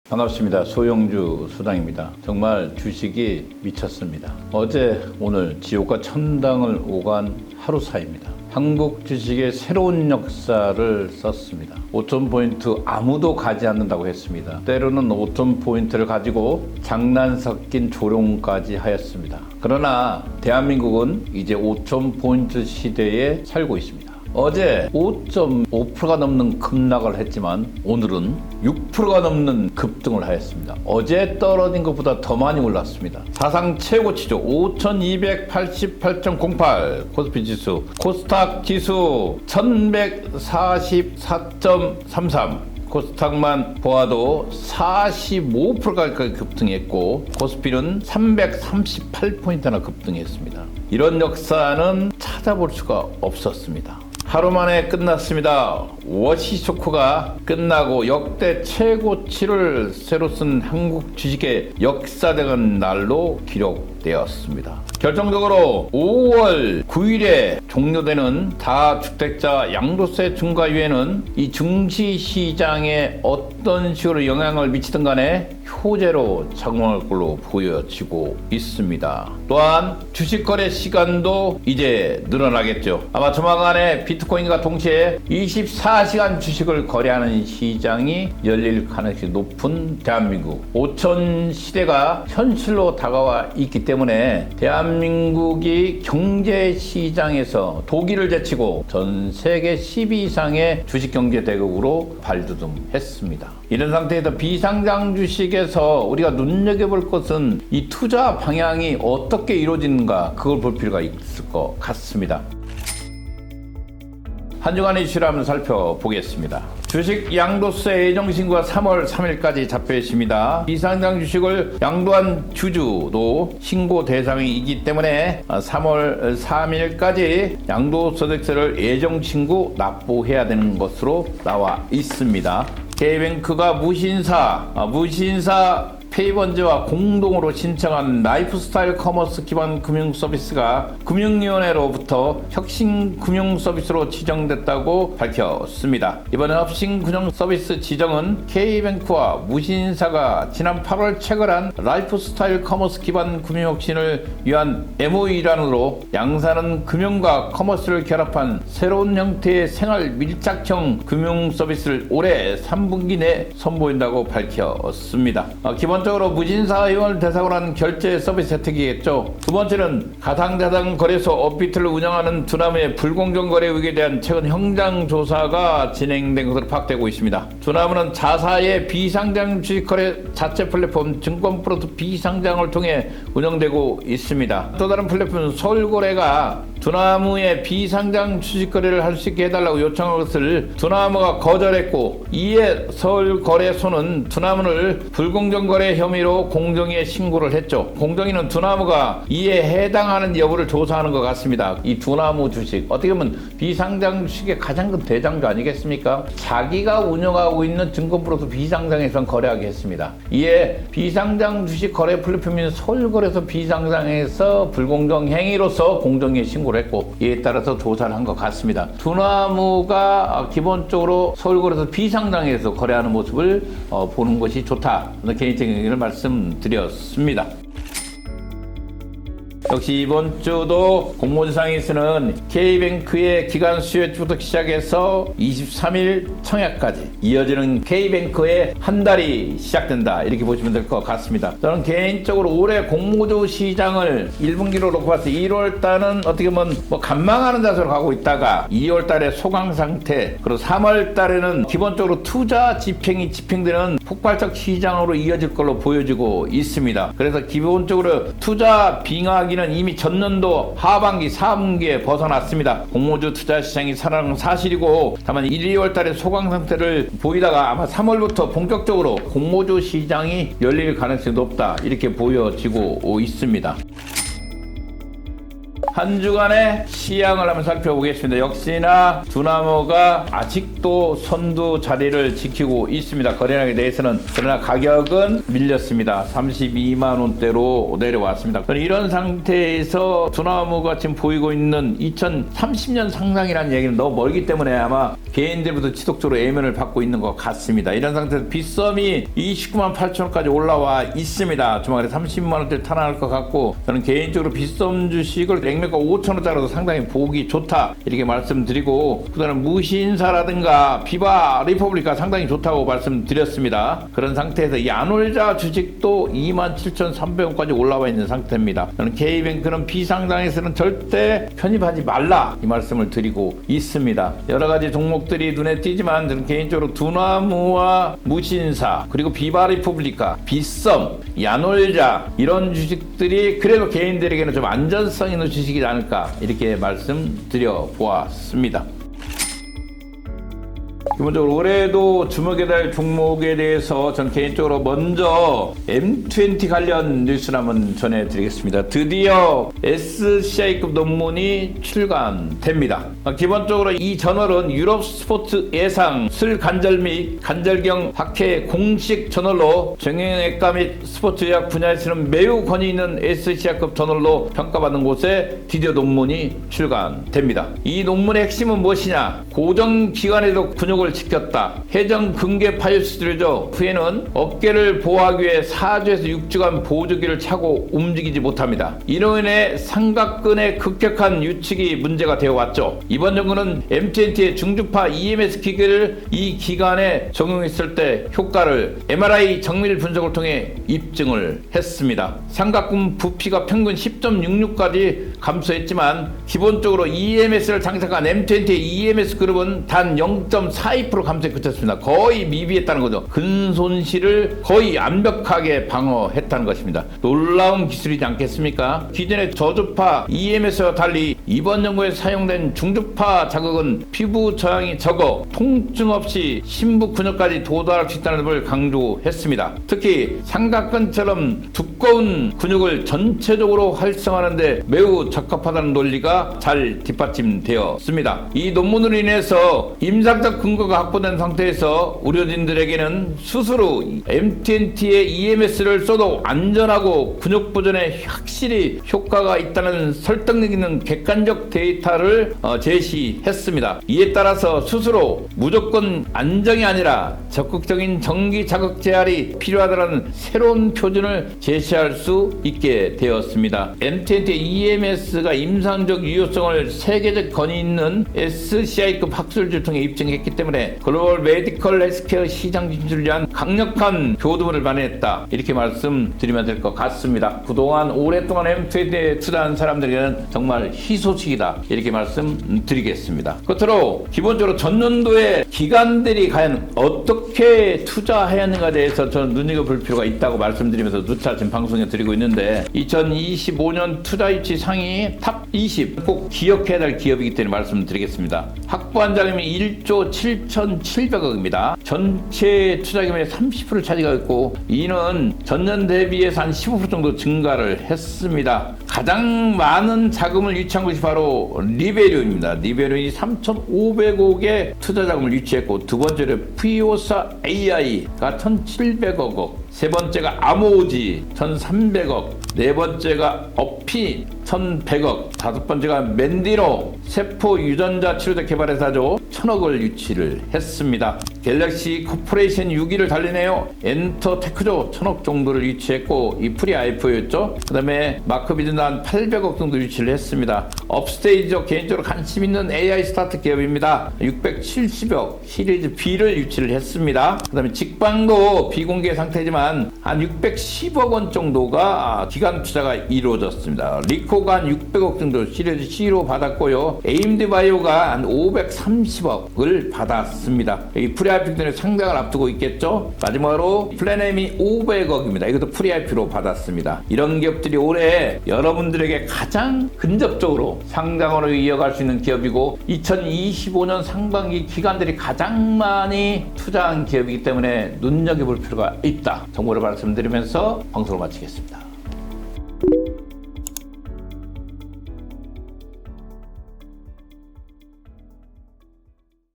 반갑습니다. 소영주 소장입니다. 정말 주식이 미쳤습니다. 어제 오늘 지옥과 천당을 오간 하루 사이입니다. 한국 주식의 새로운 역사를 썼습니다. 5,000포인트 아무도 가지 않는다고 했습니다. 때로는 5,000포인트를 가지고 장난 섞인 조롱까지 하였습니다. 그러나 대한민국은 이제 5,000포인트 시대에 살고 있습니다. 어제 5.5%가 넘는 급락을 했지만 오늘은 6%가 넘는 급등을 하였습니다. 어제 떨어진 것보다 더 많이 올랐습니다. 사상 최고치죠. 5288.08 코스피 지수, 코스닥 지수 1144.33, 코스닥만 보아도 45%가까이 급등했고 코스피는 338포인트나 급등했습니다. 이런 역사는 찾아볼 수가 없었습니다. 하루 만에 끝났습니다. 워시쇼크가 끝나고 역대 최고치를 새로 쓴 한국 주식의 역사적인 날로 기록되었습니다. 결정적으로 5월 9일에 종료되는 다주택자 양도세 중과 이후에는 이 증시시장에 어떤 식으로 영향을 미치든 간에 효제로 작용할 걸로 보여지고 있습니다. 또한 주식거래 시간도 이제 늘어나겠죠. 아마 조만간에 비트코인과 동시에 24시간 주식을 거래하는 시장이 열릴 가능성이 높은 대한민국 5천 시대가 현실로 다가와 있기 때문에 대한민국이 경제시장에서 독일을 제치고 전 세계 10위 이상의 주식경제대국으로 발돋움했습니다. 이런 상태에서 비상장 주식에서 우리가 눈여겨볼 것은 이 투자 방향이 어떻게 이루어지는가, 그걸 볼 필요가 있을 것 같습니다. 한 주간의 이슈를 한번 살펴보겠습니다. 주식 양도세 예정신고가 3월 3일까지 잡혀 있습니다. 비상장 주식을 양도한 주주도 신고 대상이기 때문에 3월 3일까지 양도소득세를 예정신고 납부해야 되는 것으로 나와 있습니다. K뱅크가 무신사 페이번즈와 공동으로 신청한 라이프스타일 커머스 기반 금융 서비스가 금융위원회로부터 혁신 금융 서비스로 지정됐다고 밝혔습니다. 이번 혁신 금융 서비스 지정은 K뱅크와 무신사가 지난 8월 체결한 라이프스타일 커머스 기반 금융 혁신을 위한 MOU란으로 양사는 금융과 커머스를 결합한 새로운 형태의 생활 밀착형 금융 서비스를 올해 3분기 내 선보인다고 밝혔습니다. 기본적으로 무신사 회원을 대상으로 한 결제 서비스 혜택이겠죠. 두 번째는 가상자산 거래소 업비트를 운영하는 두나무의 불공정 거래 의혹에 대한 최근 현장 조사가 진행된 것으로 파악되고 있습니다. 두나무는 자사의 비상장 주식거래 자체 플랫폼 증권플러스 비상장을 통해 운영되고 있습니다. 또 다른 플랫폼은 서울거래가 두나무의 비상장 주식거래를 할 수 있게 해달라고 요청한 것을 두나무가 거절했고, 이에 서울거래소는 두나무를 불공정 거래 혐의로 공정위에 신고를 했죠. 공정위는 두나무가 이에 해당하는 여부를 조사하는 것 같습니다. 이 두나무 주식, 어떻게 보면 비상장 주식의 가장 큰 대장주 아니겠습니까? 자기가 운영하고 있는 증권플러스 비상장에서 거래하게 했습니다. 이에 비상장 주식 거래 플랫폼인 서울거래소 비상장에서 불공정 행위로서 공정위에 신고를 했고, 이에 따라서 조사를 한 것 같습니다. 두나무가 기본적으로 서울거래소 비상장에서 거래하는 모습을 보는 것이 좋다, 개인적인 의견을 말씀드렸습니다. 역시 이번 주도 공모지상에서는 K뱅크의 기간 수요일부터 시작해서 23일 청약까지 이어지는 K뱅크의 한 달이 시작된다, 이렇게 보시면 될 것 같습니다. 저는 개인적으로 올해 공모주 시장을 1분기로 놓고 봤을 때 1월달은 어떻게 보면 간망하는 자세로 가고 있다가 2월달에 소강 상태, 그리고 3월달에는 기본적으로 투자 집행이 집행되는 폭발적 시장으로 이어질 걸로 보여지고 있습니다. 그래서 기본적으로 투자 빙하기는 이미 전년도 하반기 4분기에 벗어났습니다. 공모주 투자 시장이 살아난 사실이고, 다만 1, 2월 달에 소강 상태를 보이다가 아마 3월부터 본격적으로 공모주 시장이 열릴 가능성이 높다, 이렇게 보여지고 있습니다. 한 주간의 시향을 한번 살펴보겠습니다. 역시나 두나무가 아직도 선두 자리를 지키고 있습니다. 거래량에 대해서는. 그러나 가격은 밀렸습니다. 32만 원대로 내려왔습니다. 이런 상태에서 두나무가 지금 보이고 있는 2030년 상상이라는 얘기는 너무 멀기 때문에 아마 개인들부터 지속적으로 애면을 받고 있는 것 같습니다. 이런 상태에서 빗썸이 29만 8천 원까지 올라와 있습니다. 주말에 30만 원대 탈환할 것 같고, 저는 개인적으로 빗썸 주식을 액면가 5천 원짜리도 상당히 보기 좋다 이렇게 말씀드리고, 그다음에 무신사라든가 비바 리퍼블리카 상당히 좋다고 말씀드렸습니다. 그런 상태에서 야놀자 주식도 27,300원까지 올라와 있는 상태입니다. 저는 K뱅크는 비상장에서는 절대 편입하지 말라 이 말씀을 드리고 있습니다. 여러 가지 종목들이 눈에 띄지만 저는 개인적으로 두나무와 무신사, 그리고 비바 리퍼블리카, 빗썸, 야놀자 이런 주식들이 그래도 개인들에게는 좀 안전성 있는 주식이지 않을까 이렇게 말씀드려 보았습니다. 기본적으로 올해도 주목해야 될 종목에 대해서 전 개인적으로 먼저 M20 관련 뉴스를 한번 전해드리겠습니다. 드디어 SCI급 논문이 출간됩니다. 기본적으로 이 저널은 유럽 스포츠 예상, 슬 관절 및 관절경 학회 공식 저널로 정형외과 및 스포츠의학 분야에서는 매우 권위 있는 SCI급 저널로 평가받는 곳에 드디어 논문이 출간됩니다. 이 논문의 핵심은 무엇이냐? 고정기간에도 근육을 지켰다. 해정 근개 파열 수술이죠. 후에는 어깨를 보호하기 위해 4주에서 6주간 보조기를 차고 움직이지 못합니다. 이로 인해 삼각근의 급격한 유축이 문제가 되어 왔죠. 이번 연구는 M20의 중주파 EMS 기계를 이 기간에 적용했을 때 효과를 MRI 정밀 분석을 통해 입증을 했습니다. 삼각근 부피가 평균 10.66까지 감소했지만 기본적으로 EMS를 장착한 M20의 EMS 그룹은 단 0.42% 감소에 그쳤습니다. 거의 미비했다는 거죠. 근손실을 거의 완벽하게 방어했다는 것입니다. 놀라운 기술이지 않겠습니까? 기존의 저주파 EMS와 달리 이번 연구에 사용된 중주파 자극은 피부 저항이 적어 통증 없이 심부 근육까지 도달할 수 있다는 점을 강조했습니다. 특히 삼각근처럼 두꺼운 근육을 전체적으로 활성화하는데 매우 적합하다는 논리가 잘 뒷받침되었습니다. 이 논문으로 인해서 임상적 근거가 확보된 상태에서 의료진들에게는 스스로 M20의 EMS를 써도 안전하고 근육 보존에 확실히 효과가 있다는 설득력 있는 객관적 데이터를 제시했습니다. 이에 따라서 스스로 무조건 안정이 아니라 적극적인 정기 자극 제할이 필요하다는 새로운 표준을 제시할 수 있게 되었습니다. M20의 EMS가 임상적 유효성을 세계적 권위 있는 SCI급 학술지를 통해 입증했기 때문에 글로벌 메디컬 헬스케어 시장 진출을 위한 강력한 교두문을 마련했다 이렇게 말씀드리면 될 것 같습니다. 그동안 오랫동안 M20에 투자한 사람들에게는 정말 희소식이다 이렇게 말씀드리겠습니다. 끝으로 기본적으로 전년도에 기관들이 과연 어떻게 투자하였는가에 대해서 저는 눈여겨볼 필요가 있다고 말씀드리면서 누차 지금 방송에 드리고 있는데, 2025년 투자유치 상위 탑 20 꼭 기억해야 될 기업이기 때문에 말씀드리겠습니다. 확보한 자금이 1조 7,700억입니다. 전체 투자금의 30%를 차지하고 있고, 이는 전년 대비해서 한 15% 정도 증가를 했습니다. 가장 많은 자금을 유치한 것이 바로 리베리온입니다. 리베리온이 3,500억의 투자 자금을 유치했고, 두 번째로 푸이오사 AI가 1,700억 원, 세 번째가 아모지 1,300억, 네 번째가 어피 1,100억, 다섯 번째가 맨디노 세포 유전자 치료제 개발 회사죠. 1,000억을 유치를 했습니다. 갤럭시 코퍼레이션 6위를 달리네요. 엔터테크죠. 1,000억 정도를 유치했고, 이 프리 IPO였죠. 그 다음에 마크비즈는 한 800억 정도 유치를 했습니다. 업스테이지죠. 개인적으로 관심 있는 AI 스타트 기업입니다. 670억 시리즈 B를 유치를 했습니다. 그 다음에 직방도 비공개 상태지만 한 610억 원 정도가 기간 투자가 이루어졌습니다. 리코가 한 600억 정도 시리즈 C로 받았고요. AMD 바이오가 한 530억을 받았습니다. 이 프리IPO는 상장을 앞두고 있겠죠. 마지막으로 플래넴이 500억입니다. 이것도 프리IP로 받았습니다. 이런 기업들이 올해 여러분들에게 가장 근접적으로 상장으로 이어갈 수 있는 기업이고, 2025년 상반기 기관들이 가장 많이 투자한 기업이기 때문에 눈여겨볼 필요가 있다 정보를 말씀드리면서 방송을 마치겠습니다.